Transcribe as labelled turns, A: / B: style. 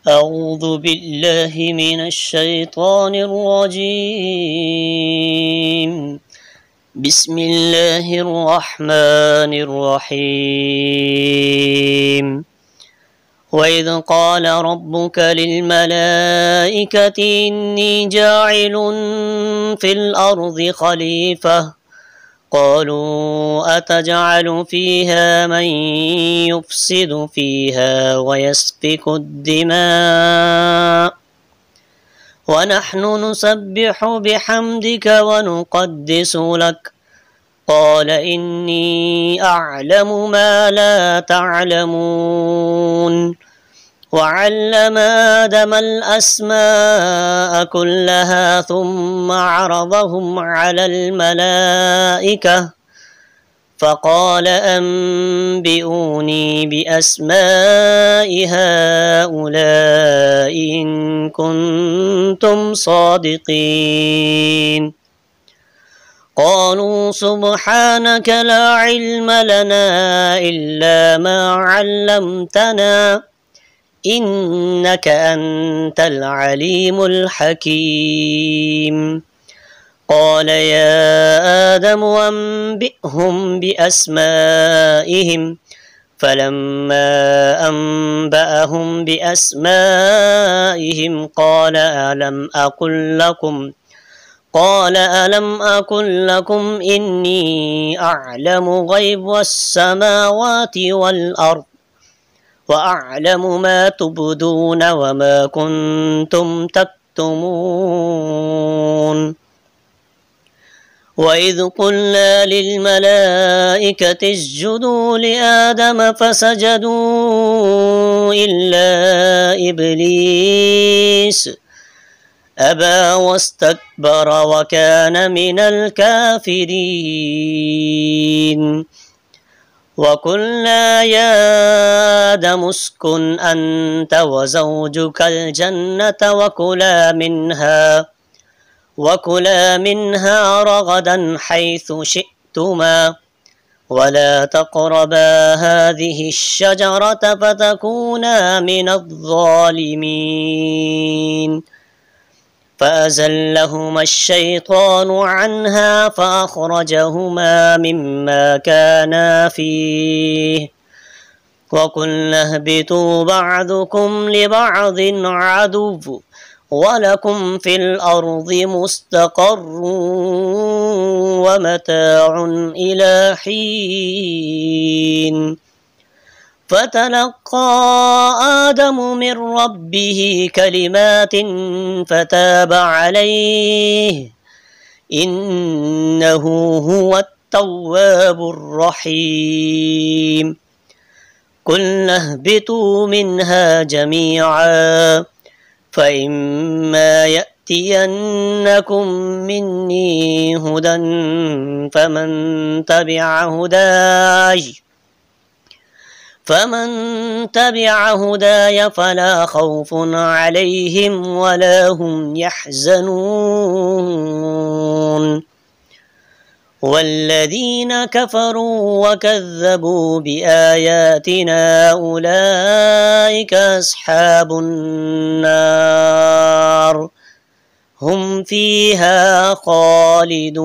A: أعوذ بالله من الشيطان الرجيم. بسم الله الرحمن الرحيم. وإذ قال ربك للملائكة إني جاعل في الأرض خليفة قالوا أتجعل فيها من يفسد فيها ويسفك الدماء ونحن نسبح بحمدك ونقدس لك قال إني أعلم ما لا تعلمون وعلم آدم الأسماء كلها ثم عرضهم على الملائكة فقال أنبئوني بأسماء هؤلاء إن كنتم صادقين قالوا سبحانك لا علم لنا إلا ما علمتنا إنك أنت العليم الحكيم قال يا آدم أنبئهم بأسمائهم فلما أنبأهم بأسمائهم قال ألم أقل لكم إني أعلم غيب السماوات والأرض وأعلم ما تبدون وما كنتم تكتمون وإذ قلنا للملائكة اسجدوا لآدم فسجدوا إلا إبليس أبى واستكبر وكان من الكافرين وقلنا يا آدم اسكن أنت وزوجك الجنة وكلا منها رغدا حيث شئتما ولا تقربا هذه الشجرة فتكونا من الظالمين فأزلهما الشيطان عنها فأخرجهما مما كانا فيه وقلنا اهبطوا بعضكم لبعض عدو ولكم في الأرض مستقر ومتاع إلى حين فتلقى آدم من ربه كلمات فتاب عليه إنه هو التواب الرحيم قلنا اهبطوا منها جميعا فإما يأتينكم مني هدى فمن تبع هداي فلا خوف عليهم ولا هم يحزنون والذين كفروا وكذبوا بآياتنا أولئك أصحاب النار هم فيها خالدون